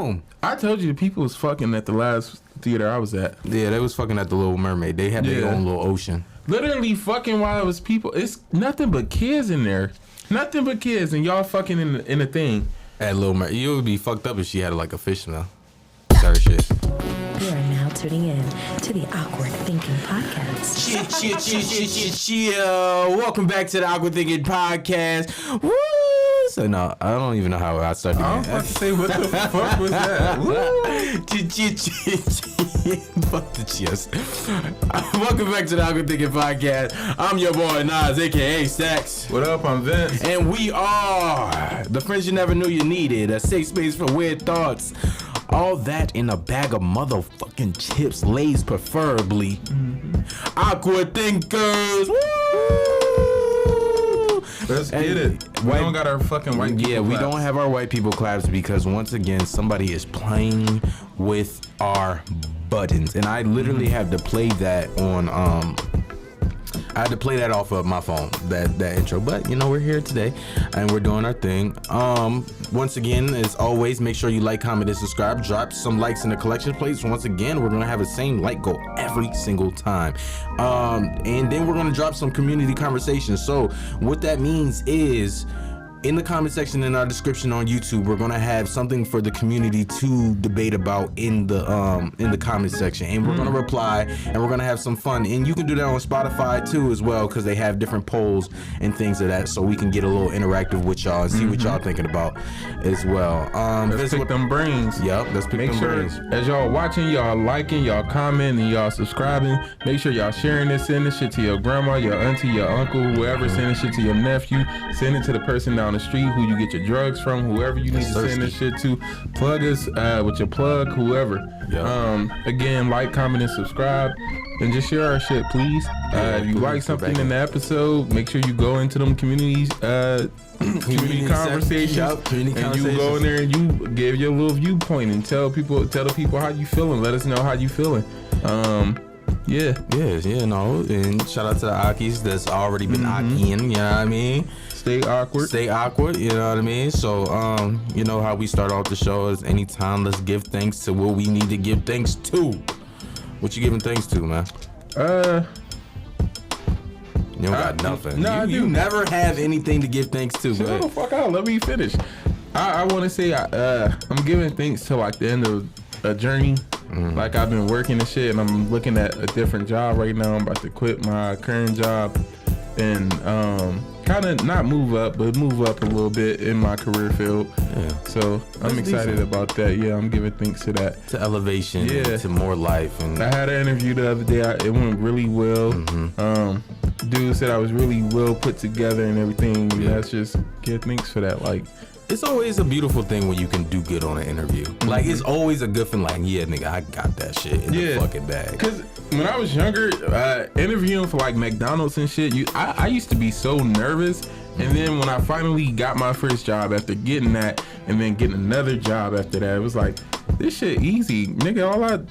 home. I told you the people was fucking at the last theater I was at. Yeah, they was fucking at the Little Mermaid. They had their own little ocean. Literally fucking while it was people. It's nothing but kids in there. Nothing but kids, and y'all fucking in the thing. At Little Mermaid. You would be fucked up if she had like a fish smell. Sorry, shit. You are now tuning in to the Awkward Thinking Podcast. Welcome back to the Awkward Thinking Podcast. Woo! So no, I don't even know how I started. I was about to say, what the fuck was that? Fuck the cheers. Welcome back to the Awkward Thinking Podcast. I'm your boy Nas, aka Stacks. What up? I'm Vince. And we are the friends you never knew you needed. A safe space for weird thoughts. All that in a bag of motherfucking chips, Lay's preferably. Awkward thinkers. Woo! Let's get it. We don't got our fucking white people we claps. don't have our white people claps because once again somebody is playing with our buttons, and I literally have to play that on I had to play that off of my phone, that intro. But you know, we're here today and we're doing our thing. Once again, as always, make sure you like, comment, and subscribe. Drop some likes in the collection plates. Once again, we're gonna have the same like goal every single time. And then we're gonna drop some community conversations. So what that means is, in the comment section in our description on YouTube, we're gonna have something for the community to debate about in the comment section, and we're gonna reply, and we're gonna have some fun. And you can do that on Spotify too as well, because they have different polls and things of that, so we can get a little interactive with y'all and see what y'all thinking about as well. Let's pick them brains. Yep, let's pick Make them sure brains. as y'all watching, y'all liking, y'all commenting, y'all subscribing. Make sure y'all sharing this, send this shit to your grandma, your auntie, your uncle, whoever. Send this shit to your nephew. Send it to the person down the street who you get your drugs from, whoever you need to send this shit to. Plug us with your plug, whoever. Yep. Again, like, comment, and subscribe, and just share our shit, please. If you like something in the episode, make sure you go into them communities community conversations, and you go in there and you give your little viewpoint and tell the people how you feeling. Let us know how you feeling. And shout out to the AWKIEs that's already been AWKIEing, you know what I mean? Stay awkward, you know what I mean? So you know how we start off the show is anytime let's give thanks to what we need to give thanks to. What you giving thanks to, man? You don't got nothing. No, I do. You never have anything to give thanks to. Shut the fuck out. Let me finish. I want to say I'm giving thanks to like the end of a journey. Like I've been working and shit, and I'm looking at a different job right now. I'm about to quit my current job and kind of not move up, but move up a little bit in my career field. Yeah. So I'm excited about that. Yeah, I'm giving thanks to that. To elevation, to more life. And I had an interview the other day. It went really well. Dude said I was really well put together and everything. That's just give thanks for that. Like, it's always a beautiful thing when you can do good on an interview. Like, it's always a good feeling. Like, yeah, nigga, I got that shit in the fucking bag. Because when I was younger, interviewing for like McDonald's and shit, I used to be so nervous. And then when I finally got my first job after getting that, and then getting another job after that, it was like, this shit easy, nigga.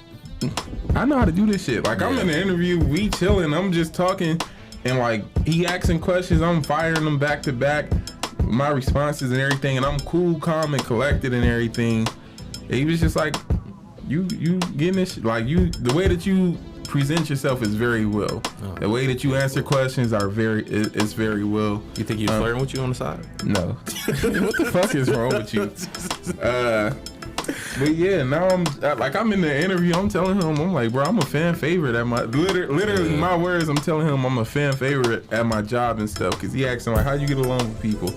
I know how to do this shit. Like, I'm in the interview, we chilling, I'm just talking, and like he asking questions, I'm firing them back to back. My responses and everything, and I'm cool, calm, and collected and everything. And he was just like, you getting this, like, the way that you present yourself is very well. The way that you answer questions is very well. You think he's flirting with you on the side? No. What the fuck is wrong with you? But yeah, now I'm in the interview. I'm telling him, I'm like, bro, I'm a fan favorite at my literally my words. I'm telling him I'm a fan favorite at my job and stuff, because he asking like, how you get along with people?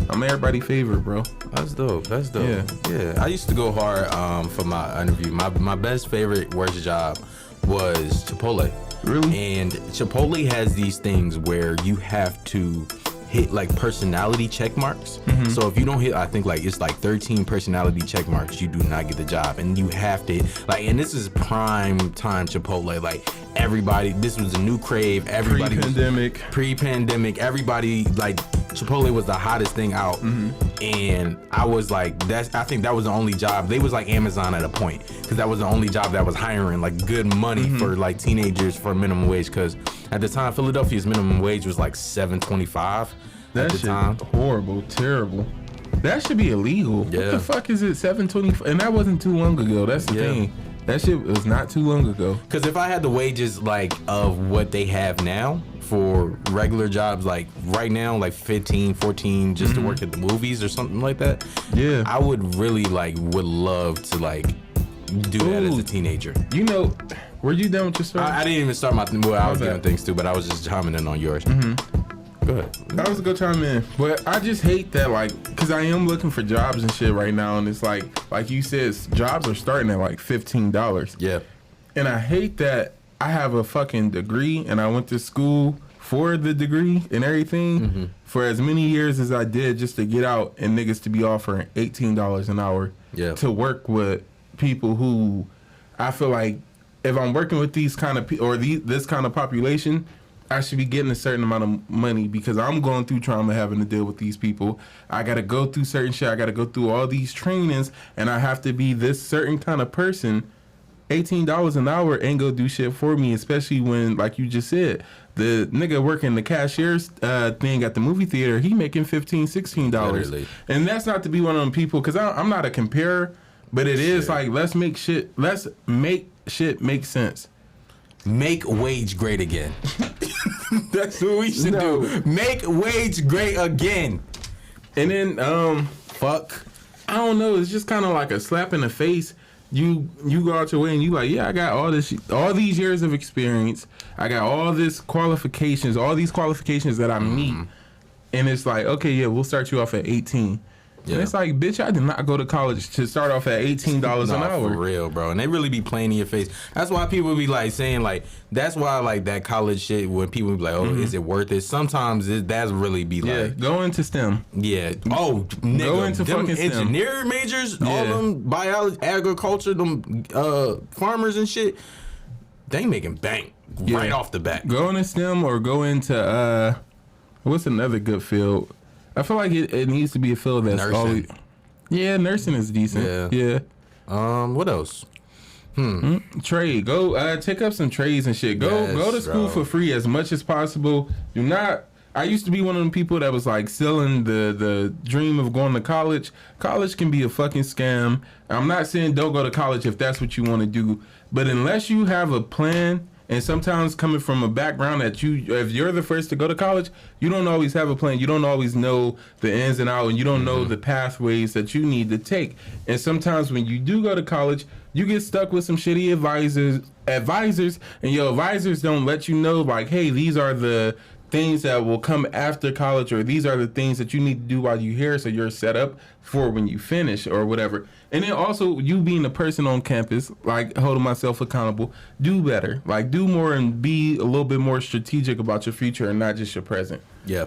I'm everybody's favorite, bro. That's dope. Yeah. I used to go hard for my interview. My best favorite worst job was Chipotle. Really? And Chipotle has these things where you have to hit like personality check marks. So if you don't hit, I think like it's like 13 personality check marks, you do not get the job. And you have to like, and this is prime time Chipotle. Like everybody, this was a new crave. Everybody pre-pandemic, everybody like Chipotle was the hottest thing out. And I was like, I think that was the only job. They was like Amazon at a point, because that was the only job that was hiring like good money for like teenagers for minimum wage. Because at the time, Philadelphia's minimum wage was like $7.25 at the time. Horrible, terrible. That should be illegal. Yeah. What the fuck is it? 720, and that wasn't too long ago. That's the thing. That shit was not too long ago. Because if I had the wages like of what they have now for regular jobs, like right now, like 15, 14, just to work at the movies or something like that, Yeah. I would really would love to do that as a teenager. You know, were you done with your story? I didn't even start my I was bad. giving things too, but I was just chiming in on yours. Go ahead. That was a good time in. But I just hate that, because I am looking for jobs and shit right now, and it's like you said, jobs are starting at like $15. Yeah. And I hate that I have a fucking degree, and I went to school for the degree and everything for as many years as I did just to get out, and niggas to be offering $18 an hour to work with people who I feel like if I'm working with these kind of this kind of population, I should be getting a certain amount of money because I'm going through trauma having to deal with these people. I got to go through certain shit. I got to go through all these trainings, and I have to be this certain kind of person. $18 an hour ain't gonna do shit for me, especially when, like you just said, the nigga working the cashier's thing at the movie theater, he making $15, $16. Literally. And that's not to be one of them people, because I'm not a comparer, but it is like, let's make shit make sense. Make wage great again. That's what we should do. Make wage great again. And then, Fuck. I don't know, it's just kind of like a slap in the face. You go out your way and you like, yeah, I got all these years of experience. I got all these qualifications that I meet. And it's like, okay, yeah, we'll start you off at 18. Yeah. And it's like, bitch, I did not go to college to start off at $18 an hour. For real, bro. And they really be playing in your face. That's why people be saying that's why that college shit when people be like, oh, is it worth it? Sometimes that's really be go into STEM. Yeah. Oh, nigga. Go into them fucking STEM. Engineering majors, all them biology, agriculture, them farmers and shit, they making bank right off the bat. Go into STEM or go into, what's another good field? I feel like it needs to be a field that's always... Yeah, nursing is decent. Yeah. What else? Trade. Go take up some trades and shit. Go to school for free as much as possible. Do not... I used to be one of them people that was selling the dream of going to college. College can be a fucking scam. I'm not saying don't go to college if that's what you want to do, but unless you have a plan... And sometimes coming from a background that if you're the first to go to college, you don't always have a plan. You don't always know the ins and outs, and you don't know the pathways that you need to take. And sometimes when you do go to college, you get stuck with some shitty advisors, and your advisors don't let you know, hey, these are the things that will come after college, or these are the things that you need to do while you're here so you're set up for when you finish or whatever. And then also you being a person on campus, holding myself accountable, do better, do more and be a little bit more strategic about your future and not just your present. Yeah.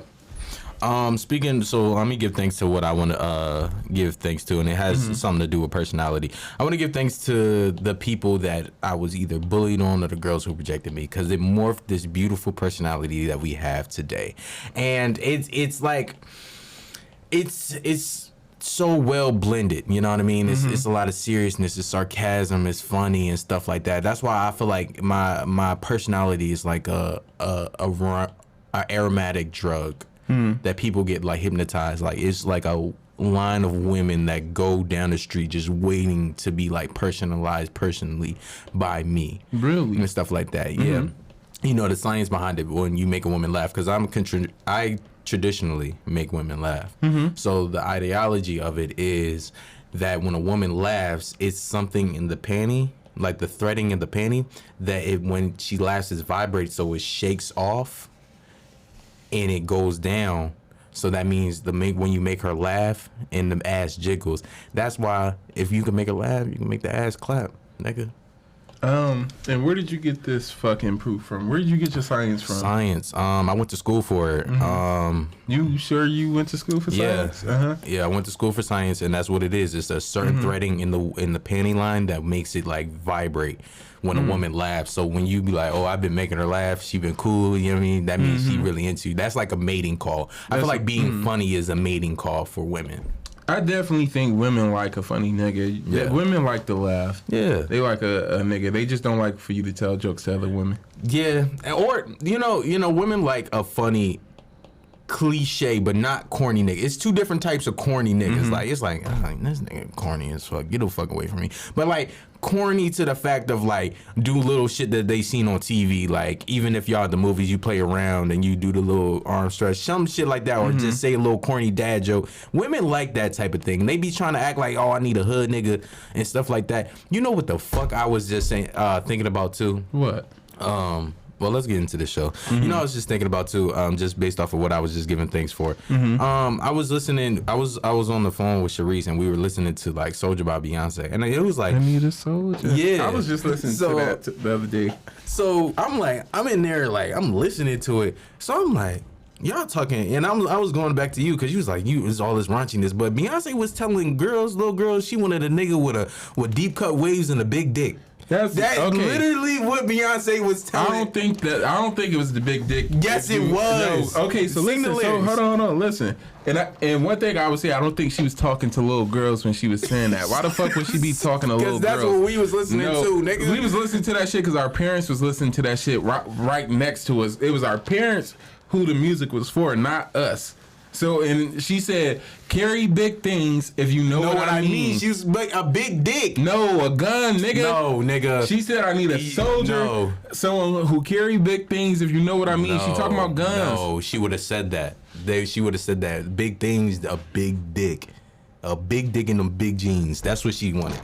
So let me give thanks to what I want to give thanks to, and it has something to do with personality. I want to give thanks to the people that I was either bullied on or the girls who rejected me, because it morphed this beautiful personality that we have today. And it's so well blended, you know what I mean? It's a lot of seriousness, it's sarcasm, it's funny and stuff like that. That's why I feel like my personality is like a aromatic drug that people get hypnotized. It's like a line of women that go down the street just waiting to be personalized personally by me. Really? And stuff like that. Yeah. You know the science behind it when you make a woman laugh, because I traditionally make women laugh. So the ideology of it is that when a woman laughs, it's something in the panty, the threading in the panty, that when she laughs, it vibrates, so it shakes off and it goes down. So that means when you make her laugh and the ass jiggles. That's why if you can make her laugh, you can make the ass clap, nigga. And where did you get this fucking proof from? Where did you get your science from? Science. I went to school for it. You sure you went to school for science? Yeah, I went to school for science, and that's what it is. It's a certain threading in the panty line that makes it vibrate when a woman laughs. So when you be like, oh, I've been making her laugh, she been cool, you know what I mean? That means she really into you. That's like a mating call. I feel like being funny is a mating call for women. I definitely think women like a funny nigga. Yeah. Women like to laugh. Yeah. They like a nigga. They just don't like for you to tell jokes to other women. Yeah. Or, you know, women like a funny cliche, but not corny nigga. It's two different types of corny niggas. Like it's like this nigga corny as fuck. Get the fuck away from me. But like corny to the fact of like do little shit that they seen on TV. Like even if y'all at the movies, you play around and you do the little arm stretch, some shit like that, or just say a little corny dad joke. Women like that type of thing. They be trying to act like, oh, I need a hood nigga and stuff like that. You know what the fuck I was just saying, thinking about too? What? Well, let's get into the show. You know, I was just thinking about too, just based off of what I was just giving thanks for. I was listening. I was on the phone with Sharice, and we were listening to like Soldier by Beyonce, and it was like, I need a soldier. Yeah, I was just listening to that the other day. So I'm in there, like I'm listening to it. So I'm like, y'all talking, and I was going back to you because you was like, you is all this raunchiness, but Beyonce was telling little girls, she wanted a nigga with deep cut waves and a big dick. That's literally what Beyonce was telling. I don't think it was the big dick. Yes, it was. No. Okay, so listen. So hold on. Listen. And one thing I would say, I don't think she was talking to little girls when she was saying that. Why the fuck would she be talking to little girls? Because that's what we was listening to, nigga. We was listening to that shit because our parents was listening to that shit right next to us. It was our parents who the music was for, not us. So, and she said, carry big things if you know what I mean. She was like a big dick. No, a gun, nigga. No, nigga. She said, I need a soldier. Someone who carry big things if you know what I mean. She talking about guns. No, she would have said that. She would have said that. Big things, a big dick. A big dick in them big jeans. That's what she wanted.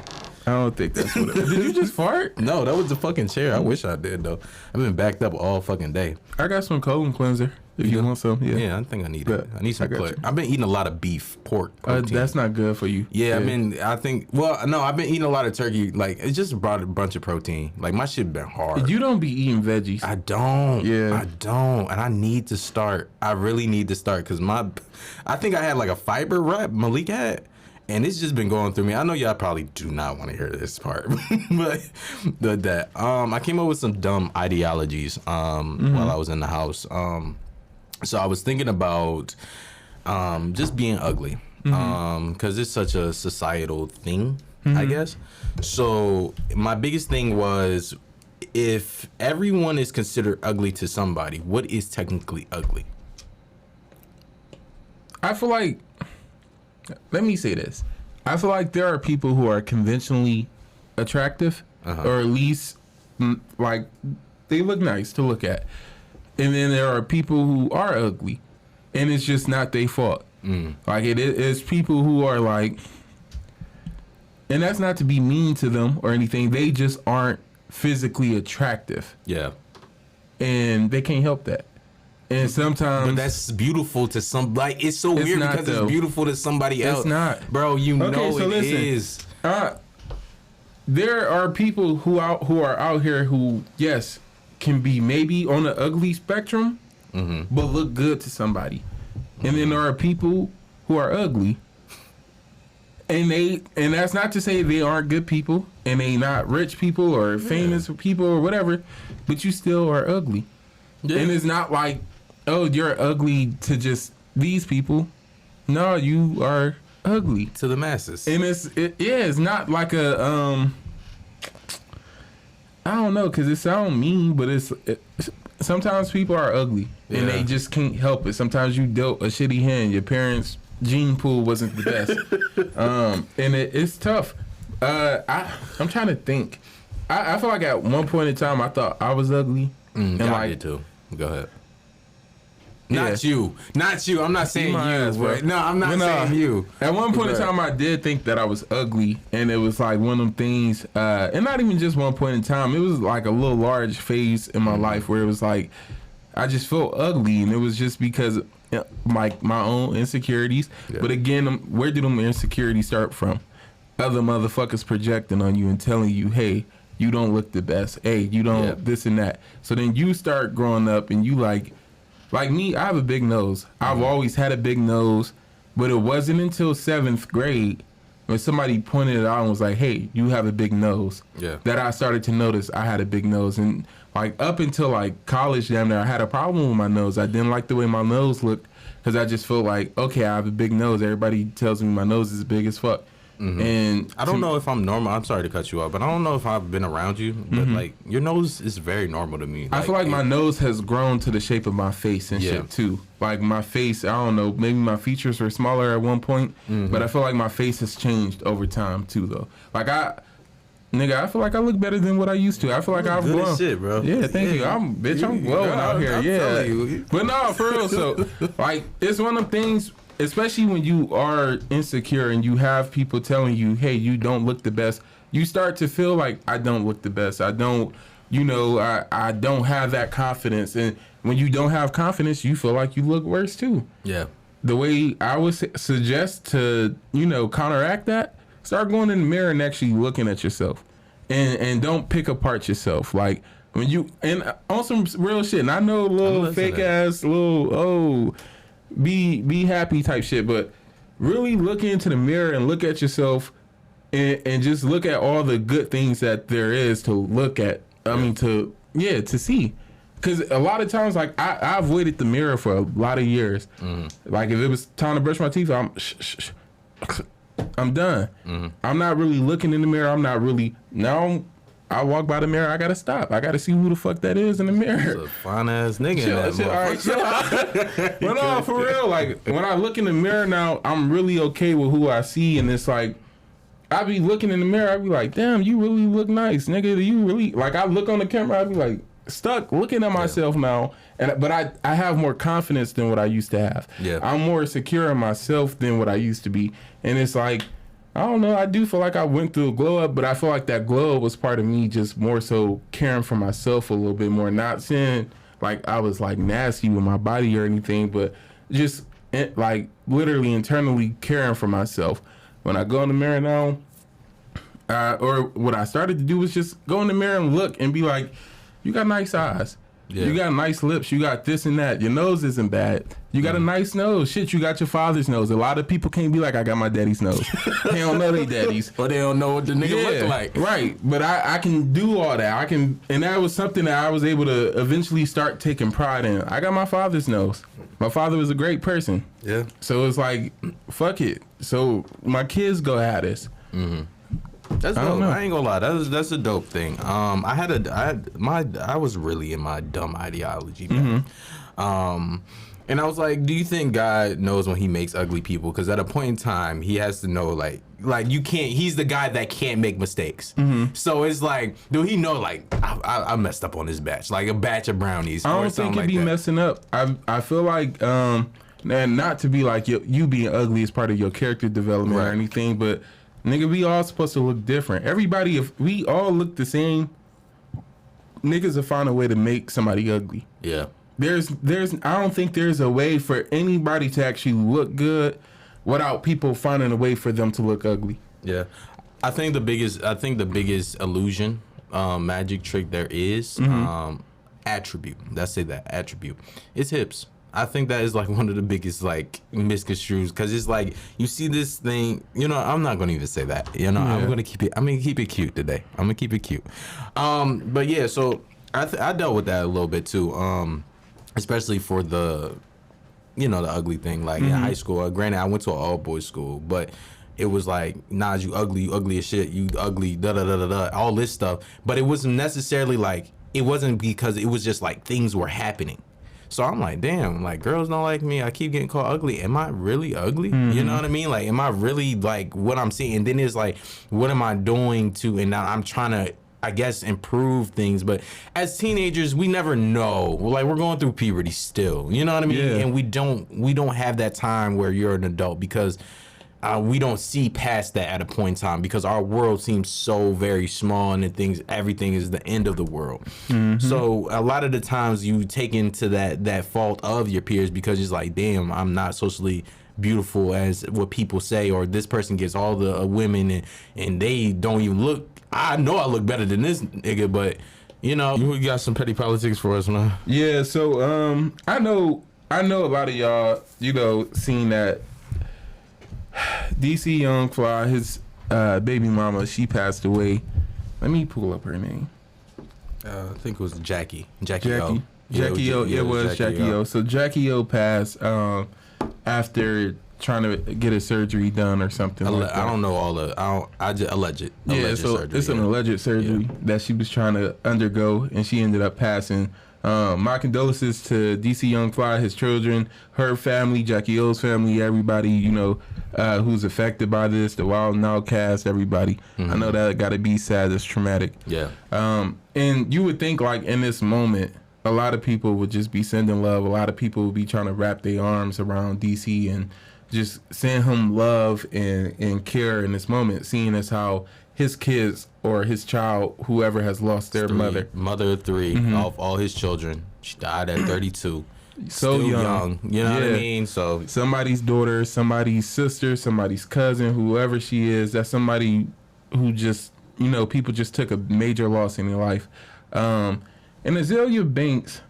I don't think that's what it was. Did you just fart? No, that was the fucking chair. I wish I did, though. I've been backed up all fucking day. I got some colon cleanser. If you want some, yeah, I think I need it. I need some clear. I've been eating a lot of beef, pork. That's not good for you. Yeah, I mean, I've been eating a lot of turkey. Like, it just brought a bunch of protein. Like, my shit been hard. You don't be eating veggies. I don't. Yeah. I don't. And I need to start. I really need to start because I think I had like a fiber rep Malik had. And it's just been going through me. I know y'all probably do not want to hear this part, but that I came up with some dumb ideologies while I was in the house. So I was thinking about just being ugly because it's such a societal thing, I guess. So my biggest thing was, if everyone is considered ugly to somebody, what is technically ugly? I feel like, let me say this. I feel like there are people who are conventionally attractive, or at least like they look nice to look at. And then there are people who are ugly, and it's just not their fault. Like it is people who are like, and that's not to be mean to them or anything. They just aren't physically attractive. Yeah. And they can't help that. And sometimes, but that's beautiful to some. Like, it's so weird because it's beautiful to somebody else. It's not, bro. You know it is. There are people who are out here who, yes, can be maybe on the ugly spectrum, but look good to somebody. And then there are people who are ugly, and that's not to say they aren't good people, and they not rich people or famous people or whatever, but you still are ugly. Yeah. And it's not like, oh, you're ugly to just these people. No, you are ugly to the masses. And it's not like a I don't know, because it sounds mean, but sometimes people are ugly and they just can't help it. Sometimes you dealt a shitty hand. Your parents' gene pool wasn't the best. And it's tough. I'm trying to think. I feel like at one point in time I thought I was ugly. And I did too. Go ahead. Not you. I'm not saying you. But no, I'm not saying you. At one point in time, I did think that I was ugly, and it was like one of them things. And not even just one point in time. It was like a little large phase in my life where it was like I just felt ugly, and it was just because like my own insecurities. Yeah. But again, where did them insecurities start from? Other motherfuckers projecting on you and telling you, hey, you don't look the best. Hey, you don't this and that. So then you start growing up and you like me, I have a big nose. I've always had a big nose, but it wasn't until 7th grade when somebody pointed it out and was like, hey, you have a big nose. Yeah. That I started to notice I had a big nose. And like up until like college damn near, I had a problem with my nose. I didn't like the way my nose looked because I just felt like, okay, I have a big nose. Everybody tells me my nose is big as fuck. And I don't know if I'm normal. I'm sorry to cut you off, but I don't know if I've been around you. But like your nose is very normal to me. I feel like my nose has grown to the shape of my face and shit too. Like my face, I don't know, maybe my features were smaller at one point, but I feel like my face has changed over time too, though. Like I feel like I look better than what I used to. I feel like I've grown. Shit, bro. Yeah, thank you. I'm glowing out here. Yeah, but no, for real. So like, it's one of them things. Especially when you are insecure and you have people telling you, hey, you don't look the best, you start to feel like, I don't look the best. I don't, I don't have that confidence. And when you don't have confidence, you feel like you look worse too. Yeah. The way I would suggest to, counteract that, start going in the mirror and actually looking at yourself. And don't pick apart yourself. Like, when you, and on some real shit, and I know little fake ass, be happy type shit, but really look into the mirror and look at yourself and just look at all the good things that there is to look at. To see. Because a lot of times, like, I avoided the mirror for a lot of years. Like, if it was time to brush my teeth, I'm done. I'm not really looking in the mirror. I'm not really, now I walk by the mirror, I gotta stop. I gotta see who the fuck that is in the mirror. That's a fine ass nigga. All right, chill. But no, for real, like, when I look in the mirror now, I'm really okay with who I see, and it's like, I be looking in the mirror, I be like, damn, you really look nice, nigga. You really, like, I look on the camera, I be like, stuck looking at myself now, but I have more confidence than what I used to have. Yeah. I'm more secure in myself than what I used to be, and it's like, I don't know, I do feel like I went through a glow up, but I feel like that glow up was part of me just more so caring for myself a little bit more. Not saying like I was like nasty with my body or anything, but just like literally internally caring for myself. When I go in the mirror now, or what I started to do was just go in the mirror and look and be like, you got nice eyes. Yeah. You got nice lips. You got this and that. Your nose isn't bad. You got a nice nose. Shit, you got your father's nose. A lot of people can't be like, I got my daddy's nose. They don't know they daddies. Or they don't know what the nigga look like. Right. But I can do all that. And that was something that I was able to eventually start taking pride in. I got my father's nose. My father was a great person. Yeah. So it's like, fuck it. So my kids go have this. That's dope. I ain't gonna lie. That's a dope thing. I was really in my dumb ideology, man. And I was like, do you think God knows when he makes ugly people? Because at a point in time, he has to know, like you can't, he's the guy that can't make mistakes. So it's like, do he know, like, I messed up on this batch, like a batch of brownies? I don't think it'd be messing up. I feel like, and not to be like, you being ugly is part of your character development or anything, but nigga, we all supposed to look different. Everybody, if we all look the same, niggas will find a way to make somebody ugly. Yeah. I don't think there's a way for anybody to actually look good without people finding a way for them to look ugly. Yeah. I think the biggest illusion, magic trick there is, attribute. Let's say that attribute. It's hips. I think that is like one of the biggest like misconstrues, because it's like you see this thing. I'm not gonna even say that. I'm gonna keep it cute today. I'm gonna keep it cute. But yeah, so I dealt with that a little bit too. Especially for the ugly thing. Like in high school. Granted, I went to an all boys school, but it was like, Nas, you ugly as shit. You ugly, da da da da da. All this stuff, but it wasn't necessarily like, it wasn't because it was just like things were happening. So I'm like, damn, like, girls don't like me. I keep getting called ugly. Am I really ugly? You know what I mean? Like, am I really like what I'm seeing? And then it's like, what am I doing to? And now I'm trying to, I guess, improve things. But as teenagers, we never know. Like, we're going through puberty still. You know what I mean? Yeah. And we don't have that time where you're an adult, because we don't see past that at a point in time, because our world seems so very small, and everything is the end of the world. So a lot of the times you take into that fault of your peers, because it's like, damn, I'm not socially beautiful as what people say, or this person gets all the women and they don't even look. I know I look better than this nigga, but you got some petty politics for us, man. Yeah, so I know a lot of y'all, seen that DC Young Fly, his baby mama, she passed away. Let me pull up her name. I think it was Jackie O. Jackie O. It was Jackie O. So Jackie O passed after trying to get a surgery done or something. Like that. I don't know all the. I just alleged. Yeah, so surgery, it's an alleged surgery that she was trying to undergo, and she ended up passing. My condolences to DC Young Fly, his children, her family, Jackie O's family, everybody, you know, who's affected by this, the Wild and Out cast, everybody. I know that got to be sad. It's traumatic. Yeah. And you would think, like, in this moment, a lot of people would just be sending love. A lot of people would be trying to wrap their arms around DC and just send him love and care in this moment, seeing as how his kids or his child, whoever has lost their mother of 3 of all his children. She died at 32. So Still young. You know what I mean? So somebody's daughter, somebody's sister, somebody's cousin, whoever she is, that's somebody who just, you know, people just took a major loss in their life. And Azealia Banks,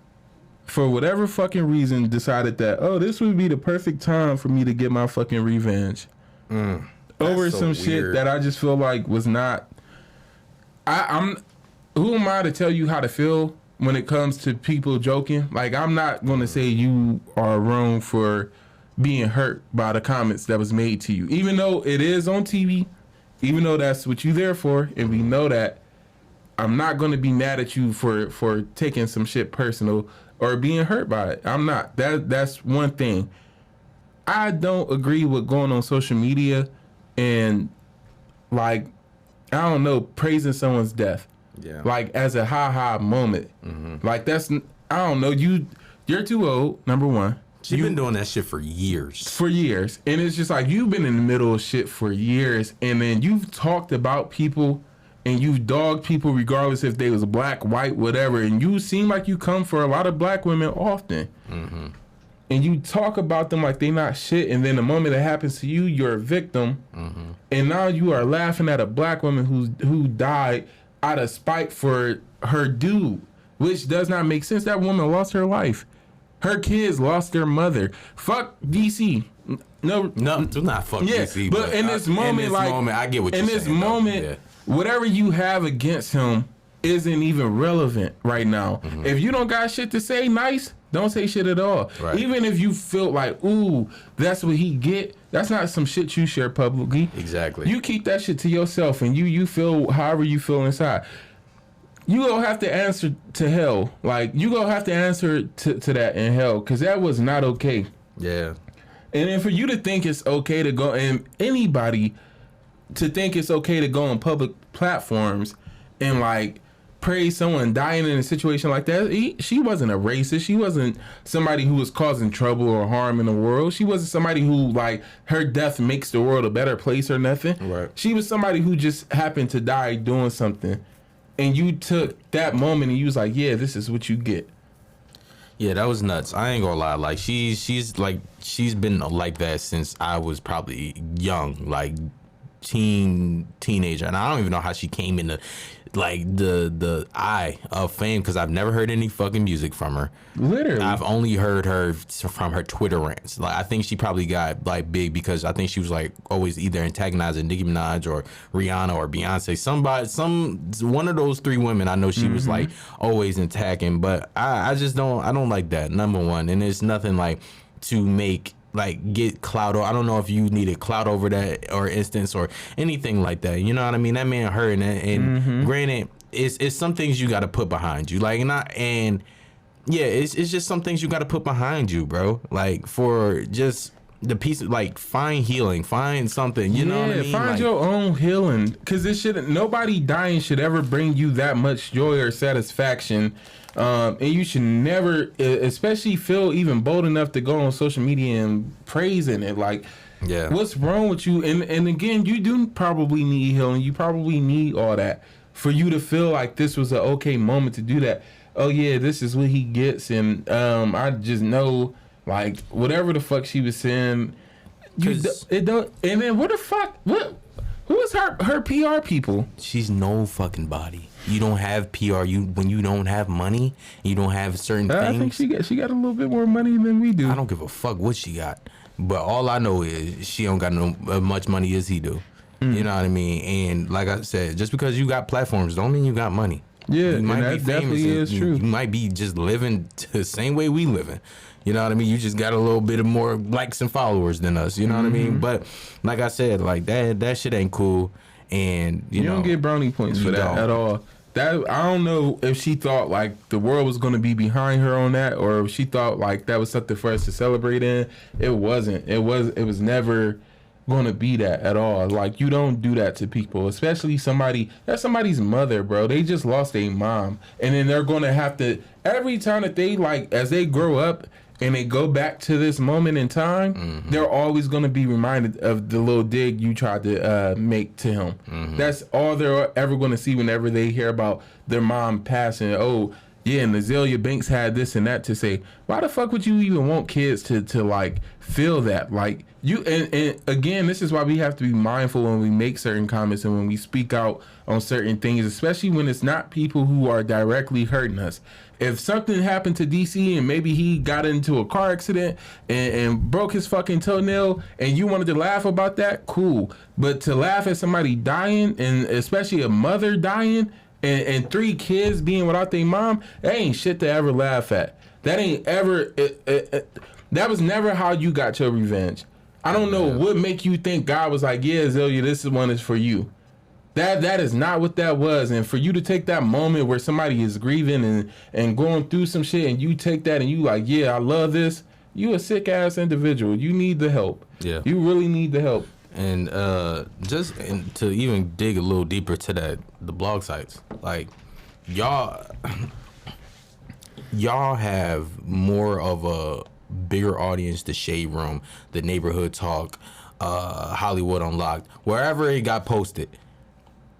for whatever fucking reason, decided that, oh, this would be the perfect time for me to get my fucking revenge. Over so some weird. shit that I just feel like was not. I'm. Who am I to tell you how to feel when it comes to people joking? Like, I'm not gonna say you are wrong for being hurt by the comments that was made to you, even though it is on TV, even though that's what you there for, and we know that. I'm not gonna be mad at you for taking some shit personal or being hurt by it. I'm not. That's one thing. I don't agree with going on social media and, like, I don't know, praising someone's death. Yeah. Like, as a ha-ha moment. Like, that's, I don't know, you're too old, number one. she's been doing that shit for years. For years. And it's just like, you've been in the middle of shit for years, and then you've talked about people and you've dogged people regardless if they was black, white, whatever, and you seem like you come for a lot of black women often. And you talk about them like they not shit, and then the moment it happens to you, you're a victim. And now you are laughing at a black woman who died out of spite for her dude, which does not make sense. That woman lost her life. Her kids lost their mother. Fuck DC. No, do not fuck DC. But in this moment, I get what you're saying. In this moment, whatever you have against him isn't even relevant right now. If you don't got shit to say nice, don't say shit at all. Right. Even if you feel like, ooh, that's what he get, that's not some shit you share publicly. Exactly. You keep that shit to yourself, and you feel however you feel inside. You gonna have to answer to hell. Like, you gonna have to answer to that in hell, because that was not okay. Yeah. And then for you to think it's okay to go, and anybody to think it's okay to go on public platforms and, like, praise someone dying in a situation like that. She wasn't a racist. She wasn't somebody who was causing trouble or harm in the world. She wasn't somebody who, like, her death makes the world a better place or nothing. Right. She was somebody who just happened to die doing something. And you took that moment and you was like, yeah, this is what you get. Yeah, that was nuts. I ain't gonna lie. Like, she's been like that since I was probably young, like teenager, and I don't even know how she came into like the eye of fame, because I've never heard any fucking music from her. Literally, I've only heard her from her Twitter rants. Like, I think she probably got like big because I think she was like always either antagonizing Nicki Minaj or Rihanna or Beyonce. One of those three women. I know she was like always attacking, but I don't like that, number one. And it's nothing like to make like get clout. I don't know if you needed clout over that or instance or anything like that. You know what I mean? That man hurt, and granted, it's some things you got to put behind you. Like, it's just some things you got to put behind you, bro. Like, for just the piece of, like, find healing, find something. You know what I mean? Find like, your own healing, because nobody dying should ever bring you that much joy or satisfaction. And you should never, especially feel even bold enough to go on social media and praising it. Like, yeah, what's wrong with you? And again, you do probably need healing. You probably need all that for you to feel like this was an okay moment to do that. Oh yeah, this is what he gets, and I just know, like, whatever the fuck she was saying, it don't. And then what the fuck? Who is her PR people? She's no fucking body. You don't have PR. When you don't have money, you don't have certain things. I think she got a little bit more money than we do. I don't give a fuck what she got, but all I know is she don't got as much money as he do. You know what I mean? And like I said, just because you got platforms don't mean you got money. Yeah, You and might that be famous definitely and is you, true. You might be just living the same way we living. You know what I mean? You just got a little bit of more likes and followers than us. You know what I mean? But like I said, like that shit ain't cool. And you know, don't get brownie points for you that don't. at all. That I don't know if she thought like the world was gonna be behind her on that, or if she thought like that was something for us to celebrate in. It wasn't. It was never gonna be that at all. Like, you don't do that to people, especially that's somebody's mother, bro. They just lost a mom, and then they're gonna have to, every time that they, like, as they grow up and they go back to this moment in time, they're always gonna be reminded of the little dig you tried to make to him. That's all they're ever gonna see whenever they hear about their mom passing. Oh yeah, and Azealia Banks had this and that to say. Why the fuck would you even want kids to like feel that? Like, you and again, this is why we have to be mindful when we make certain comments and when we speak out on certain things, especially when it's not people who are directly hurting us. If something happened to DC and maybe he got into a car accident and broke his fucking toenail and you wanted to laugh about that, cool. But to laugh at somebody dying, and especially a mother dying, and 3 kids being without their mom, that ain't shit to ever laugh at. That ain't ever, that was never how you got your revenge. I don't know what make you think God was like, yeah, Azealia, this one is for you. That is not what that was. And for you to take that moment where somebody is grieving and going through some shit, and you take that and you like, yeah, I love this, you a sick ass individual. You need the help. Yeah. You really need the help. And to even dig a little deeper to the blog sites, like y'all have more of a bigger audience, the Shade Room, the Neighborhood Talk, Hollywood Unlocked, wherever it got posted.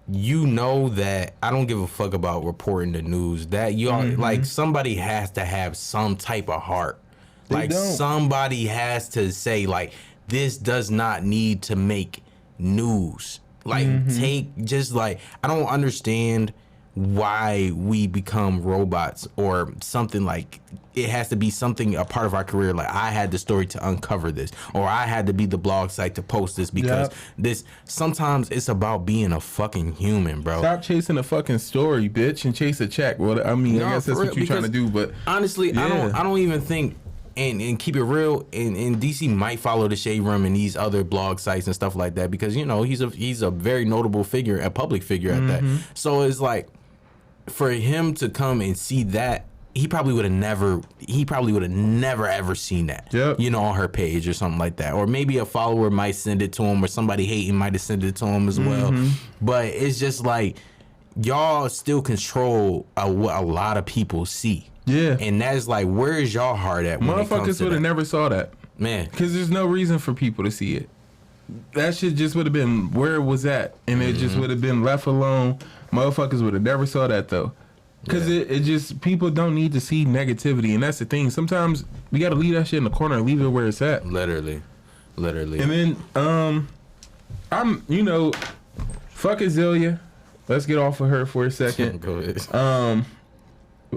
You know that I don't give a fuck about reporting the news. That y'all like, somebody has to have some type of heart. Like, somebody has to say, like, this does not need to make news. Like, I don't understand why we become robots or something. Like, it has to be something, a part of our career. Like, I had the story to uncover this, or I had to be the blog site to post this, because this, sometimes it's about being a fucking human, bro. Stop chasing a fucking story, bitch, and chase a check. Well, I mean, I guess that's what you're trying to do, but honestly, I don't even think. And keep it real, and DC might follow the Shade Room and these other blog sites and stuff like that, because, you know, he's a very notable figure, a public figure at that. So it's like, for him to come and see that, he probably would have never ever seen that, you know, on her page or something like that. Or maybe a follower might send it to him, or somebody hating might have sent it to him as well. But it's just like, y'all still control what a lot of people see. Yeah. And that's like, where is y'all heart at? Motherfuckers would have never saw that. Man. Because there's no reason for people to see it. That shit just would have been where it was at. And it just would have been left alone. Motherfuckers would have never saw that, though. Because it just, people don't need to see negativity. And that's the thing. Sometimes we got to leave that shit in the corner and leave it where it's at. Literally. And then, I'm, you know, fuck Azealia. Let's get off of her for a second. Go ahead.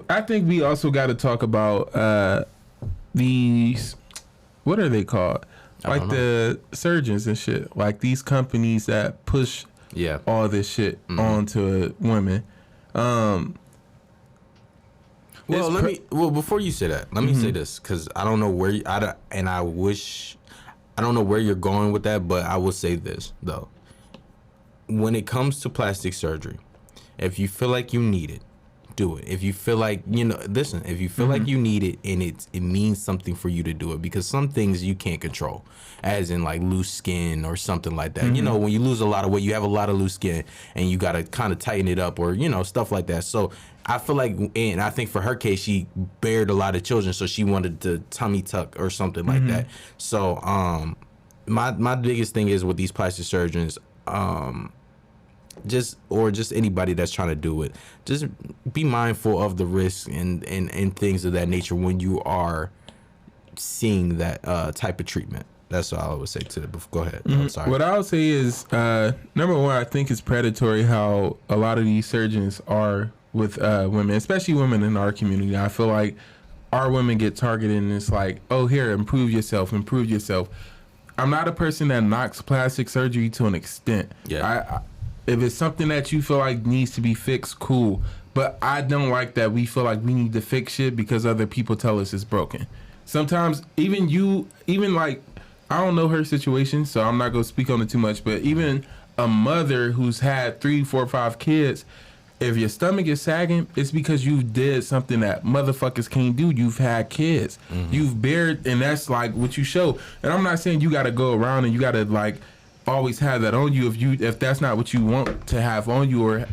I think we also got to talk about these, what are they called? Like the surgeons and shit. Like these companies that push all this shit onto women. Well, before you say that, let me say this, because I don't know where I don't know where you're going with that, but I will say this though. When it comes to plastic surgery, if you feel like you need it, do it. If you feel like, you know, listen, if you feel like you need it and it means something for you to do it, because some things you can't control, as in like loose skin or something like that. You know, when you lose a lot of weight, you have a lot of loose skin and you got to kind of tighten it up, or, you know, stuff like that. So I feel like, and I think for her case, she bared a lot of children, so she wanted to tummy tuck or something like that. So my biggest thing is with these plastic surgeons, just anybody that's trying to do it, just be mindful of the risks and things of that nature when you are seeing that type of treatment. That's all I would say to it. Go ahead. I'm sorry. What I would say is, number one, I think it's predatory how a lot of these surgeons are with women, especially women in our community. I feel like our women get targeted, and it's like, oh, here, improve yourself. I'm not a person that knocks plastic surgery to an extent. If it's something that you feel like needs to be fixed, cool. But I don't like that we feel like we need to fix shit because other people tell us it's broken. Sometimes even like, I don't know her situation, so I'm not gonna speak on it too much, but even a mother who's had 3, 4, 5 kids, if your stomach is sagging, it's because you did something that motherfuckers can't do. You've had kids. Mm-hmm. You've bared, and that's like what you show. And I'm not saying you gotta go around and you gotta like always have that on you if that's not what you want to have on you or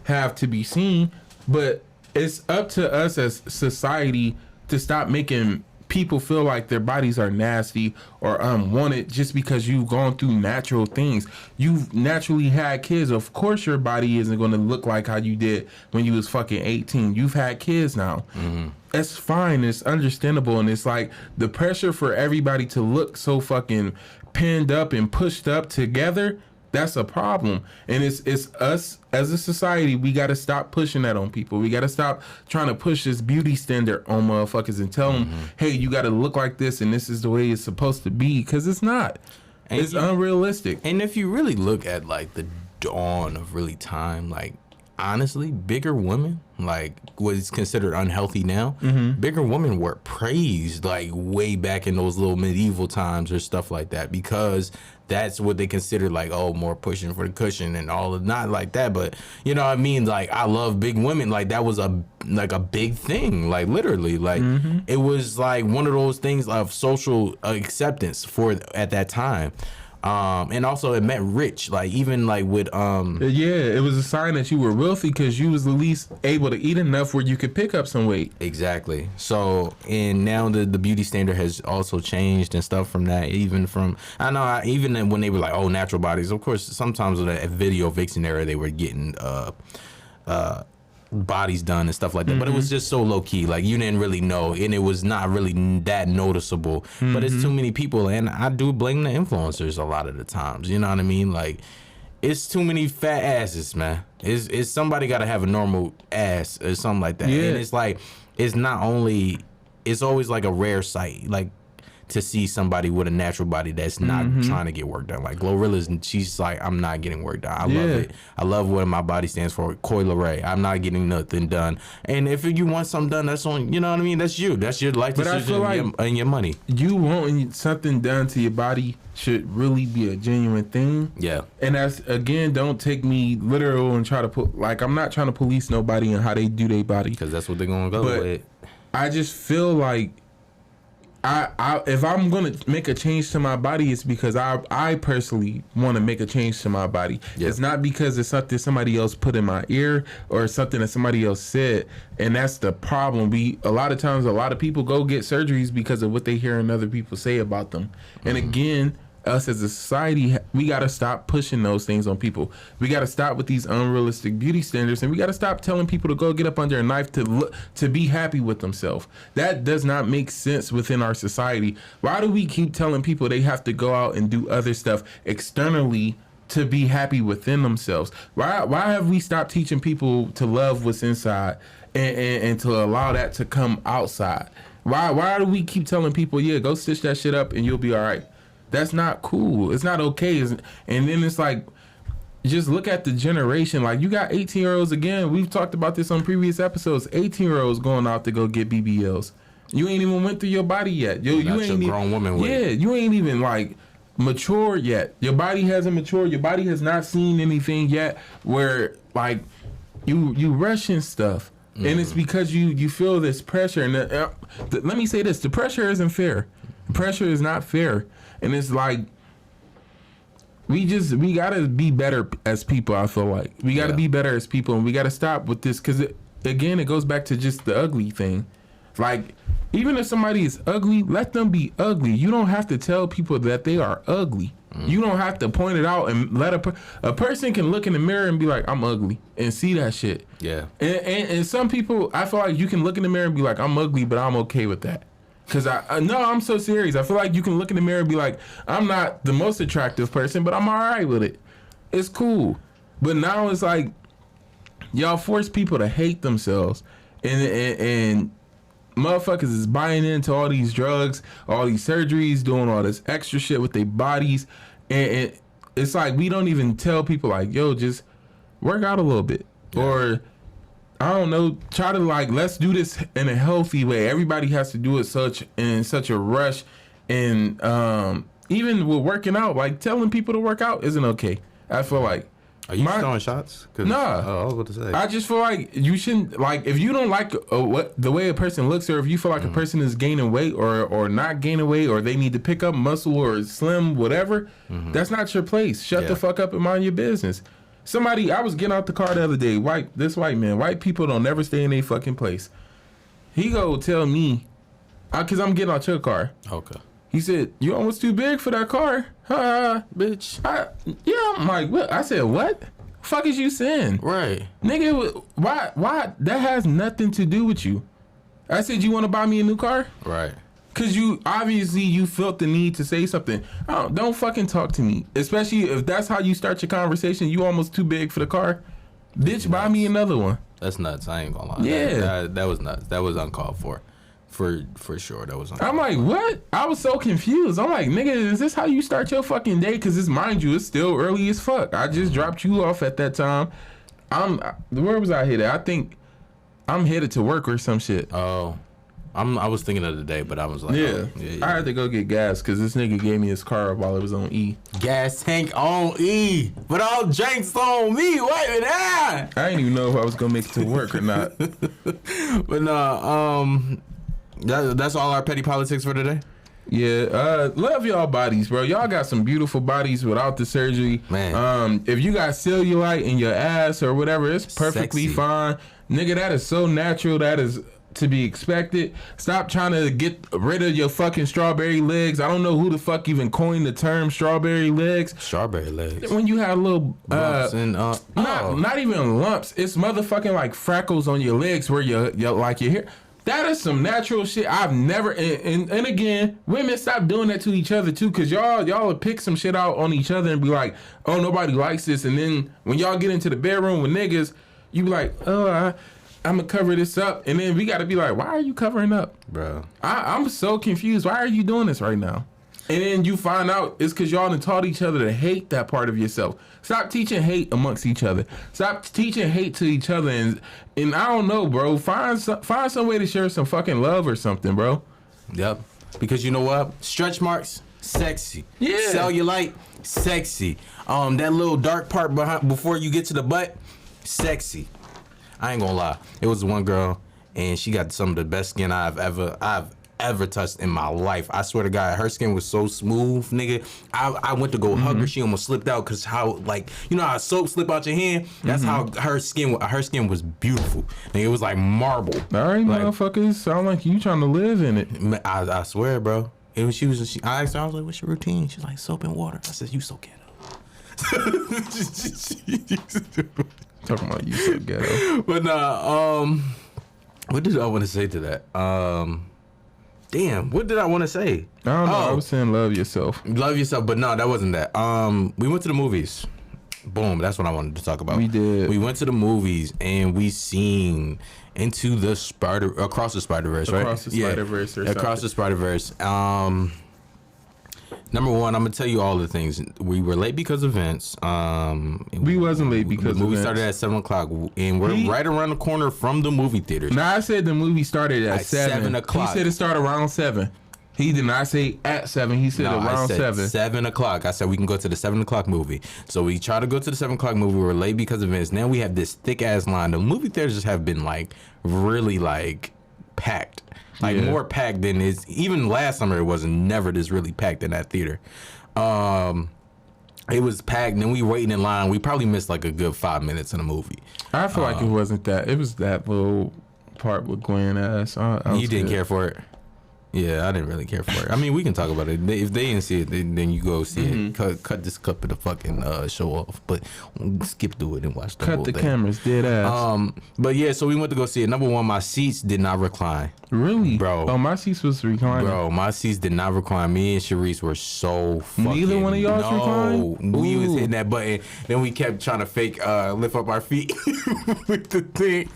have to be seen. But it's up to us as society to stop making people feel like their bodies are nasty or unwanted just because you've gone through natural things. You've naturally had kids. Of course your body isn't going to look like how you did when you was fucking 18. You've had kids now. Mm-hmm. That's fine. It's understandable. And it's like the pressure for everybody to look so fucking pinned up and pushed up together, that's a problem. And it's us as a society, we got to stop pushing that on people. We got to stop trying to push this beauty standard on motherfuckers and tell them, hey, you got to look like this and this is the way it's supposed to be, because it's not. And it's unrealistic. And if you really look at like the dawn of really time, like honestly, bigger women, like was considered unhealthy now, bigger women were praised like way back in those little medieval times or stuff like that, because that's what they considered like, oh, more pushing for the cushion and all of, not like that, but you know what I mean? Like, I love big women. Like that was a big thing, like literally, like it was like one of those things of social acceptance for at that time. And also it meant rich, like even like with it was a sign that you were wealthy because you was at least able to eat enough where you could pick up some weight. Exactly. So, and now the beauty standard has also changed and stuff from that. Even when they were like, oh, natural bodies, of course sometimes in the video vixen era they were getting bodies done and stuff like that, but it was just so low key, like you didn't really know, and it was not really that noticeable. But it's too many people, and I do blame the influencers a lot of the times, you know what I mean? Like, it's too many fat asses, man. It's somebody gotta have a normal ass or something like that. And it's like, it's always like a rare sight, like to see somebody with a natural body that's not trying to get work done. Like Glorilla's, she's like, I'm not getting work done. I love it. I love what my body stands for. Coil Ray. I'm not getting nothing done. And if you want something done, that's on, you know what I mean? That's you. That's your life decision. But I feel like and your money. You wanting something done to your body should really be a genuine thing. Yeah. And that's, again, don't take me literal and try to put, like, I'm not trying to police nobody and how they do their body. Because that's what they're going to go with. I just feel like if I'm gonna make a change to my body, it's because I personally want to make a change to my body. Yep. It's not because it's something somebody else put in my ear or something that somebody else said. And that's the problem. A lot of times, a lot of people go get surgeries because of what they hear and other people say about them. And again, us as a society, we got to stop pushing those things on people. We got to stop with these unrealistic beauty standards, and we got to stop telling people to go get up under a knife to be happy with themselves. That does not make sense within our society. Why do we keep telling people they have to go out and do other stuff externally to be happy within themselves? Why have we stopped teaching people to love what's inside and to allow that to come outside? Why do we keep telling people, yeah, go stitch that shit up and you'll be all right? That's not cool. It's not okay. And then it's like, just look at the generation. Like, you got 18-year-olds, again, we've talked about this on previous episodes, 18-year-olds going out to go get BBLs. You ain't even went through your body yet. You ain't a grown woman with. Yeah, you ain't even, like, mature yet. Your body hasn't matured. Your body has not seen anything yet where, like, you rushing stuff. And it's because you feel this pressure. And let me say this. The pressure isn't fair. The pressure is not fair. And it's like, we gotta be better as people. I feel like we gotta be better as people, and we gotta stop with this, because again, it goes back to just the ugly thing. Like, even if somebody is ugly, let them be ugly. You don't have to tell people that they are ugly. You don't have to point it out and let a person can look in the mirror and be like, I'm ugly, and see that shit. Yeah. And some people, I feel like you can look in the mirror and be like, I'm ugly, but I'm okay with that. Because I'm so serious. I feel like you can look in the mirror and be like, I'm not the most attractive person, but I'm all right with it. It's cool. But now it's like, y'all force people to hate themselves. And motherfuckers is buying into all these drugs, all these surgeries, doing all this extra shit with their bodies. And it's like we don't even tell people like, yo, just work out a little bit. Yeah. Or I don't know, try to like, let's do this in a healthy way. Everybody has to do it in such a rush. And even with working out, like telling people to work out isn't okay. I feel like. Are you throwing shots? Nah. Oh, I was about to say. I just feel like you shouldn't, like, if you don't like what the way a person looks, or if you feel like a person is gaining weight or not gaining weight, or they need to pick up muscle or slim, whatever, that's not your place. Shut the fuck up and mind your business. I was getting out the car the other day, this white man, white people don't never stay in their fucking place. He go tell me, because I'm getting out your car. Okay. He said, you almost too big for that car. Bitch. I'm like, what? I said, what? Fuck is you saying? Right. Nigga, why? That has nothing to do with you. I said, you want to buy me a new car? Right. Because you felt the need to say something. Don't fucking talk to me. Especially if that's how you start your conversation. You almost too big for the car. Bitch, buy me another one. That's nuts. I ain't gonna lie. Yeah. That was nuts. That was uncalled for. For sure, that was uncalled I'm like, what? I was so confused. I'm like, nigga, is this how you start your fucking day? Because it's still early as fuck. I just dropped you off at that time. Where was I headed? I think I'm headed to work or some shit. Oh. I was thinking of the day, but I was like, yeah. I had to go get gas because this nigga gave me his car while it was on E. Gas tank on E, but all drinks on me. Wait that. I didn't even know if I was gonna make it to work or not. But that's all our petty politics for today. Yeah, love y'all bodies, bro. Y'all got some beautiful bodies without the surgery. Man. If you got cellulite in your ass or whatever, it's perfectly fine. Nigga, that is so natural. That is to be expected. Stop trying to get rid of your fucking strawberry legs. I don't know who the fuck even coined the term strawberry legs. Strawberry legs. When you have little lumps and not even lumps. It's motherfucking like freckles on your legs where your like your hair. That is some natural shit. I've never and again, women stop doing that to each other too, cause y'all will pick some shit out on each other and be like, oh, nobody likes this, and then when y'all get into the bedroom with niggas, you be like, oh, I'm gonna cover this up, and then we gotta be like, why are you covering up, bro? I'm so confused. Why are you doing this right now? And then you find out it's because y'all done taught each other to hate that part of yourself. Stop teaching hate amongst each other. Stop teaching hate to each other, and I don't know, bro. Find some way to share some fucking love or something, bro. Yep. Because you know what? Stretch marks, sexy. Yeah. Cellulite, sexy. That little dark part behind before you get to the butt, sexy. I ain't gonna lie. It was one girl, and she got some of the best skin I've ever touched in my life. I swear to God, her skin was so smooth, nigga. I went to go hug her. She almost slipped out because how, like, you know how soap slip out your hand? That's how her skin was beautiful. Nigga, it was like marble. All right, like, motherfuckers, sound like you trying to live in it. I swear, bro. I asked her, I was like, what's your routine? She's like, soap and water. I said, you so ghetto. Talking about you so ghetto. But what did I want to say to that? Damn, what did I want to say? I don't know. I was saying love yourself. Love yourself, but no, that wasn't that. We went to the movies. Boom, that's what I wanted to talk about. We did. We went to the movies and we seen across the Spider-Verse, right? Across the Spider-Verse or Across the Spider-Verse. Number one, I'm gonna tell you all the things. We were late because of Vince. We wasn't late because the movie of started at 7:00, and we're right around the corner from the movie theaters. No, I said the movie started at 7 o'clock. He said it started around 7. He did not say at 7. He said around 7. 7 o'clock. I said we can go to the 7 o'clock movie. So we try to go to the 7 o'clock movie. We're late because of Vince. Now we have this thick ass line. The movie theaters have been like really like packed. Like more packed than is even last summer. It wasn't never this really packed in that theater. It was packed, and then we waiting in line. We probably missed like a good 5 minutes in the movie. I feel like it wasn't that. It was that little part with Gwen ass. You didn't care for it? Yeah, I didn't really care for it. I mean, we can talk about it. If they didn't see it, then you go see it. Cut this clip of the fucking show off. But skip through it and watch the whole thing. Cut the cameras, dead ass. But yeah, so we went to go see it. Number one, my seats did not recline. Really? Bro. Oh, my seats was reclining. Bro, my seats did not recline. Me and Sharice were so fucking... Neither one of y'all's reclined? We was hitting that button. Then we kept trying to fake lift up our feet with the thing.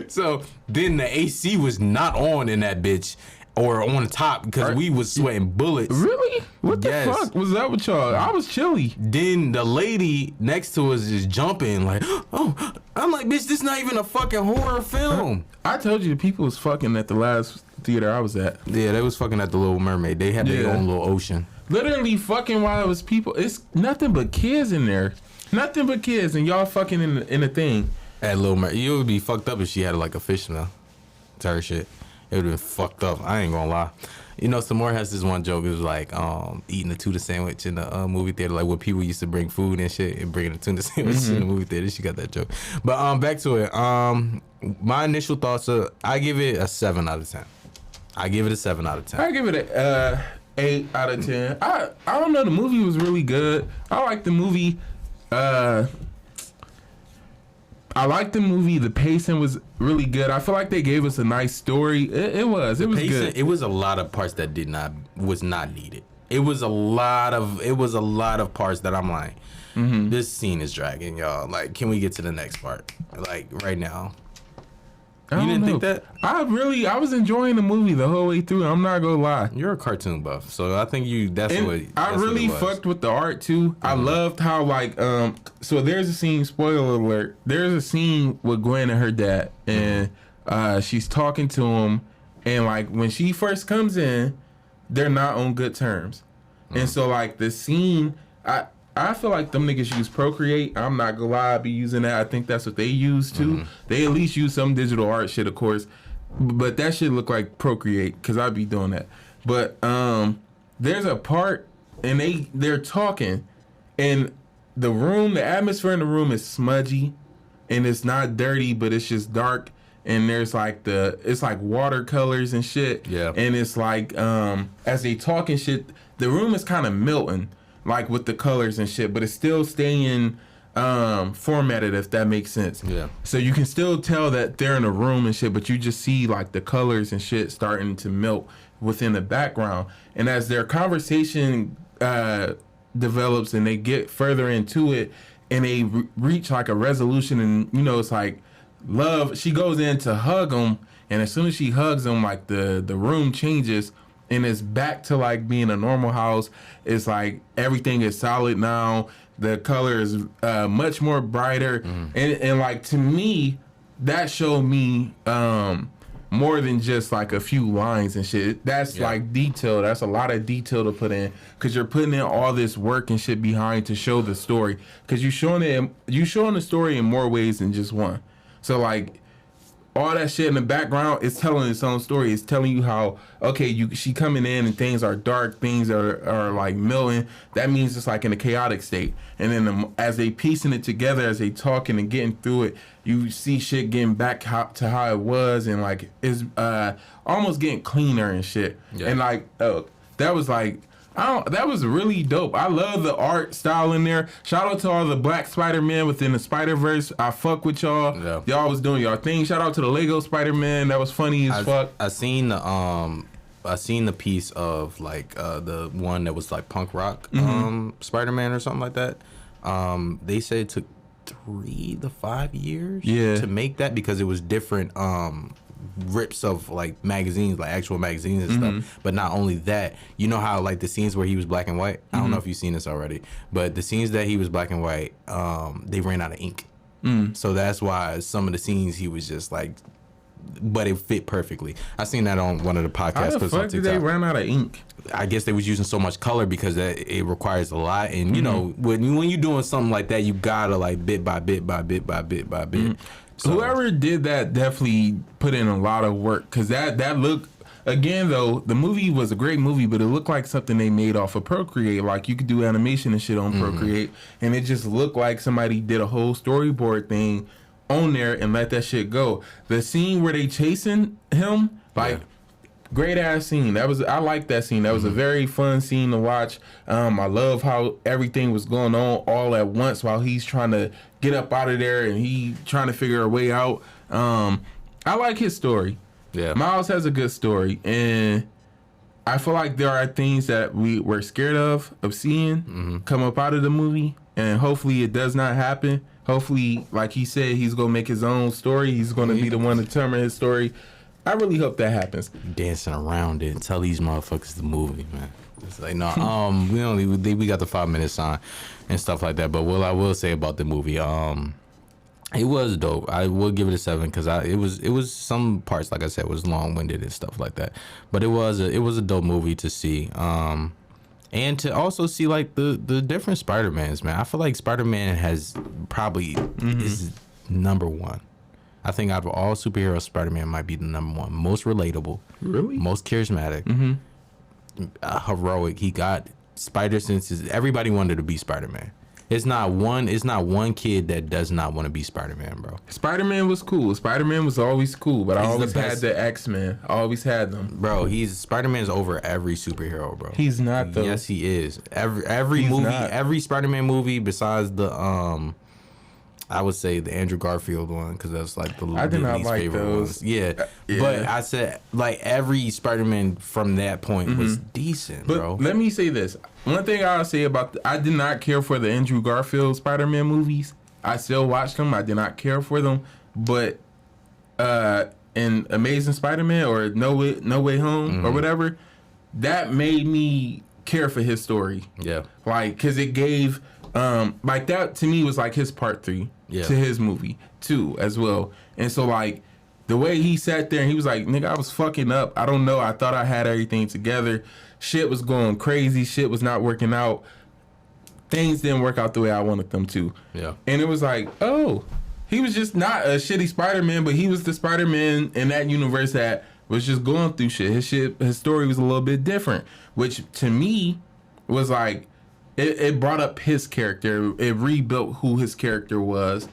So then the AC was not on in that bitch or on top because we was sweating bullets. Really? What the fuck was that with y'all? I was chilly. Then the lady next to us is jumping like, oh, I'm like, bitch, this not even a fucking horror film. I told you the people was fucking at the last theater I was at. Yeah, they was fucking at the Little Mermaid. They had their own little ocean. Literally fucking while it was people. It's nothing but kids in there. Nothing but kids, and y'all fucking in the thing. At Little Mermaid. It would be fucked up if she had like a fish smell. It's her shit. It would have been fucked up. I ain't gonna lie. You know, Samore has this one joke. It was like eating a tuna sandwich in the movie theater, like when people used to bring food and shit and bringing a tuna sandwich in the movie theater. She got that joke. But back to it. My initial thoughts are I give it a 7 out of 10. I give it a 7 out of 10. I give it a 8 out of 10. I don't know. The movie was really good. I like the movie. I liked the movie. The pacing was really good. I feel like they gave us a nice story. It was pacing, good. It was a lot of parts that was not needed. It was a lot of parts that I'm like, this scene is dragging, y'all. Like, can we get to the next part? Like right now. You didn't think that? I was enjoying the movie the whole way through. I'm not gonna lie. You're a cartoon buff, so I think I really fucked with the art too. I loved how so there's a scene, spoiler alert, there's a scene with Gwen and her dad, and she's talking to him, and like when she first comes in, they're not on good terms. And so like the scene, I feel like them niggas use Procreate. I'm not gonna lie, I be using that. I think that's what they use too. They at least use some digital art shit, of course. But that shit look like Procreate, because I be doing that. But there's a part, and they're talking, and the atmosphere in the room is smudgy, and it's not dirty, but it's just dark. And there's like it's like watercolors and shit. Yeah. And it's like as they talk and shit, the room is kind of melting, like with the colors and shit, but it's still staying formatted, if that makes sense. Yeah. So you can still tell that they're in a room and shit, but you just see like the colors and shit starting to melt within the background. And as their conversation develops and they get further into it and they reach like a resolution, and you know, it's like love, she goes in to hug him, and as soon as she hugs him, like the room changes and it's back to like being a normal house. It's like everything is solid now. The color is much more brighter. And like to me, that showed me more than just like a few lines and shit. That's like detail. That's a lot of detail to put in, because you're putting in all this work and shit behind to show the story, because you're showing the story in more ways than just one. So like all that shit in the background is telling its own story. It's telling you how, okay, she coming in and things are dark, things are like melting. That means it's like in a chaotic state. And then as they piecing it together, as they talking and getting through it, you see shit getting back to how it was, and like it's almost getting cleaner and shit. Yeah. And like that was like, that was really dope. I love the art style in there. Shout out to all the Black Spider-Man within the Spider-Verse. I fuck with y'all. Yeah. Y'all was doing y'all thing. Shout out to the Lego Spider-Man. That was funny as fuck. I seen the piece of like the one that was like punk rock Spider-Man or something like that. They said it took 3 to 5 years to make that, because it was different rips of like magazines, like actual magazines and stuff. But not only that, you know how like the scenes where he was black and white, I don't know if you've seen this already, but the scenes that he was black and white, they ran out of ink. So that's why some of the scenes he was just like, but it fit perfectly. I seen that on one of the podcasts. How the fuck did they run out of ink? I guess they was using so much color because it requires a lot, and you know when you're doing something like that, you gotta like bit by bit by bit by bit by bit. So, whoever did that definitely put in a lot of work, because that look, again though, the movie was a great movie, but it looked like something they made off of Procreate. Like you could do animation and shit on Procreate, and it just looked like somebody did a whole storyboard thing on there and let that shit go. The scene where they chasing him, like great ass scene. I like that scene. That was a very fun scene to watch. I love how everything was going on all at once while he's trying to get up out of there and he trying to figure a way out. I like his story. Yeah, Miles has a good story, and I feel like there are things that we're scared of seeing come up out of the movie, and hopefully it does not happen. Hopefully, like he said, he's gonna make his own story. He's gonna be the one to determine his story. I really hope that happens. Dancing around it. Tell these motherfuckers the movie, man. It's like, no, we got the 5-minute sign and stuff like that. But what I will say about the movie, it was dope. I will give it a 7 because it was some parts, like I said, was long winded and stuff like that. But it was a dope movie to see. And to also see like the different Spider-Mans, man. I feel like Spider-Man has probably is number one. I think out of all superheroes, Spider-Man might be the number one. Most relatable. Really? Most charismatic. Heroic. He got spider senses. Everybody wanted to be Spider-Man. It's not one kid that does not want to be Spider-Man, bro. Spider-Man was cool. Spider-Man was always cool, but I always had the X-Men. I always had them. Bro, Spider-Man's over every superhero, bro. He's not though. Yes, he is. Every movie, every Spider-Man movie besides the I would say the Andrew Garfield one because that's like the least favorite ones. Yeah, but I said like every Spider-Man from that point was decent, bro. Let me say this. One thing I'll say about I did not care for the Andrew Garfield Spider-Man movies. I still watched them. I did not care for them, but in Amazing Spider-Man or No Way Home or whatever, that made me care for his story. Yeah, like because it gave like that to me was like his part 3. To his movie too as well. And so like the way he sat there and he was like, nigga, I was fucking up. I don't know. I thought I had everything together. Shit was going crazy. Shit was not working out. Things didn't work out the way I wanted them to. Yeah. And it was like, oh, he was just not a shitty Spider-Man, but he was the Spider-Man in that universe that was just going through shit. His story was a little bit different, which to me was like, It brought up his character. It rebuilt who his character was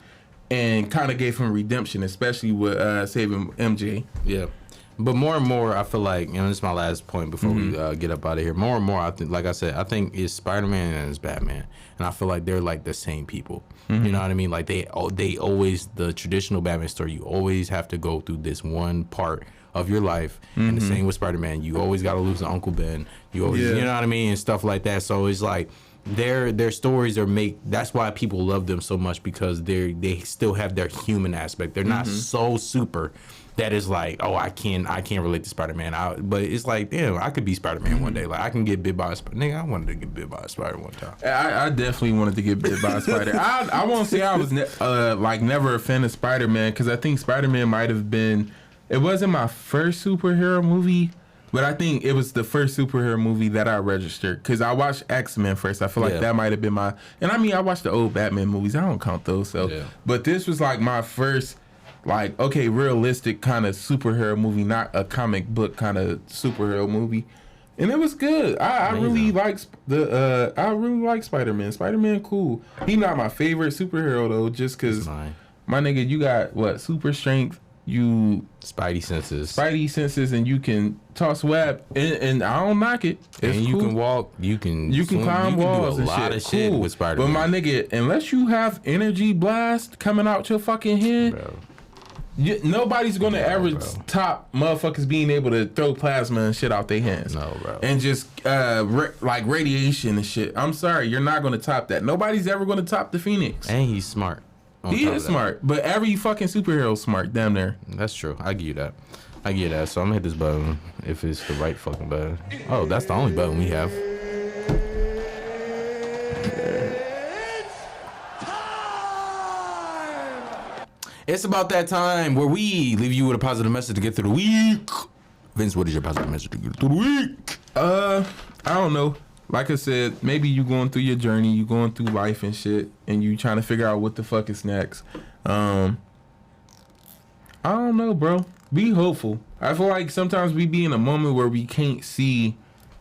and kind of gave him redemption, especially with saving MJ. Yeah. But more and more, I feel like, this is my last point before we get up out of here. More and more, I think, like I said, I think it's Spider-Man and it's Batman. And I feel like they're like the same people. You know what I mean? Like they always, the traditional Batman story, you always have to go through this one part of your life. And the same with Spider-Man. You always got to lose an Uncle Ben. You always, you know what I mean? And stuff like that. So it's like, their stories that's why people love them so much because they still have their human aspect. They're not so super that is like, oh, I can't relate to Spider-Man. But it's like, damn, I could be Spider-Man one day. Like I can get bit by a spider. Nigga, I wanted to get bit by a spider one time. I definitely wanted to get bit by a spider. I won't say I was never a fan of Spider-Man because I think Spider-Man might have been. It wasn't my first superhero movie. But I think it was the first superhero movie that I registered because I watched X-Men first. I feel like that might have been my... And I mean, I watched the old Batman movies. I don't count those. So, but this was like my first, like, okay, realistic kind of superhero movie, not a comic book kind of superhero movie. And it was good. I really like Spider-Man. Spider-Man cool. He not my favorite superhero though, just because my nigga, you got what? Super strength. You Spidey senses, and you can toss web, and I don't knock it. It's and you cool. Can walk, you can climb walls, you can do a lot of shit with Spider-Man. But my nigga, unless you have energy blast coming out your fucking head, nobody's gonna ever top motherfuckers being able to throw plasma and shit out their hands. No, bro. And just like radiation and shit. I'm sorry, you're not gonna top that. Nobody's ever gonna top the Phoenix. And he's smart. He is smart, but every fucking superhero's smart, damn near. That's true. I give you that. So I'm gonna hit this button if it's the right fucking button. Oh, that's the only button we have. It's about that time where we leave you with a positive message to get through the week. Vince, what is your positive message to get through the week? I don't know. Like I said, maybe you going through your journey, you going through life and shit, and you trying to figure out what the fuck is next. I don't know, bro. Be hopeful. I feel like sometimes we be in a moment where we can't see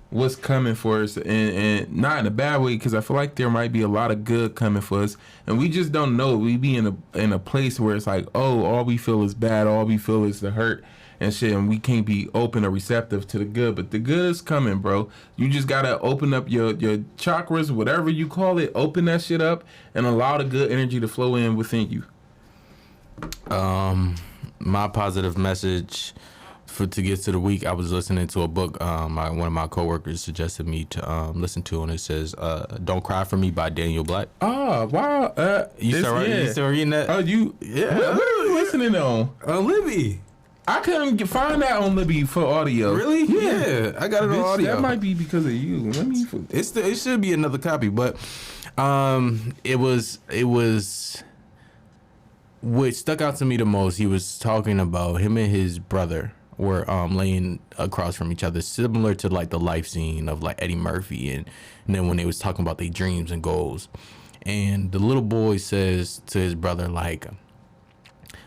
what's coming for us, and not in a bad way, because I feel like there might be a lot of good coming for us, and we just don't know. We be in a place where it's like, oh, all we feel is bad, all we feel is the hurt and shit, and we can't be open or receptive to the good. But the good is coming, bro. You just gotta open up your chakras, whatever you call it, open that shit up and allow the good energy to flow in within you. My positive message to get to the week, I was listening to a book one of my coworkers suggested me to listen to, and it says Don't Cry For Me by Daniel Black. Oh, wow. You still reading that? Oh, what are you listening on? Libby. I couldn't find that on Libby for audio. Really? Yeah, I got it on audio. That might be because of you. Let me. It should be another copy, but it was what stuck out to me the most. He was talking about him and his brother were laying across from each other, similar to like the life scene of like Eddie Murphy, and then when they was talking about their dreams and goals, and the little boy says to his brother like,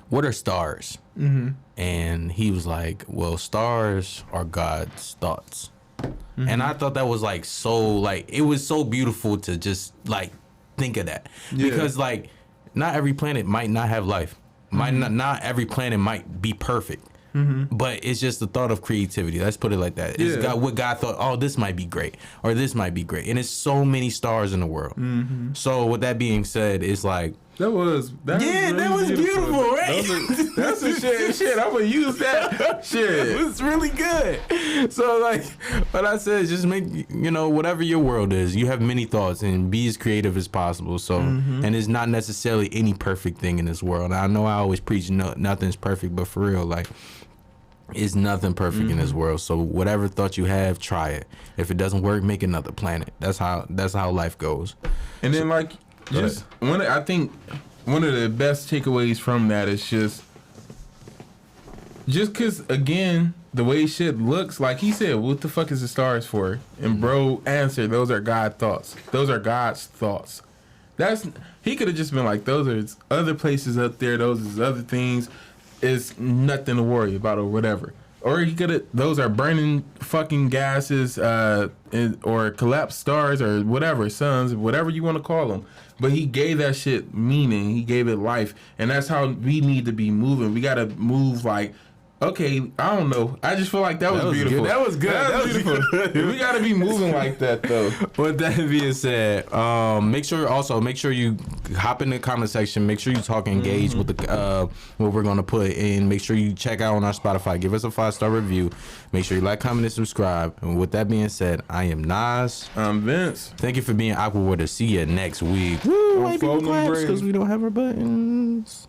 "What are stars?" Mm-hmm. And he was like, "Well, stars are God's thoughts." Mm-hmm. And I thought that was like so like it was so beautiful to just like think of that, because like not every planet might not have life, might not every planet might be perfect. Mm-hmm. But it's just the thought of creativity. Let's put it like that. It's what God thought, oh, this might be great, or this might be great. And it's so many stars in the world. Mm-hmm. So with that being said, it's like, that was beautiful, right? That's the shit. I'm gonna use that shit. It was really good. So like, what I said is just make, whatever your world is, you have many thoughts and be as creative as possible. So, and there's not necessarily any perfect thing in this world. I know I always preach nothing's perfect, but for real, like, it's nothing perfect in this world. So whatever thought you have, try it. If it doesn't work, make another planet. That's how life goes. And then like, I think one of the best takeaways from that is just because, again, the way shit looks, like he said, what the fuck is the stars for? And bro answered, those are God's thoughts. Those are God's thoughts. He could have just been like, those are other places up there. Those are other things. It's nothing to worry about or whatever. Or he could have, those are burning fucking gases or collapsed stars or whatever, suns, whatever you want to call them. But he gave that shit meaning. He gave it life. And that's how we need to be moving. We got to move like, okay, I don't know. I just feel like that was beautiful. Good. That was good. That was beautiful. We got to be moving like that, though. With that being said, make sure you hop in the comment section. Make sure you talk and engage with the what we're going to put in. Make sure you check out on our Spotify. Give us a 5-star review. Make sure you like, comment, and subscribe. And with that being said, I am Nas. I'm Vince. Thank you for being awkward with us. See you next week. Woo, might be claps because we don't have our buttons.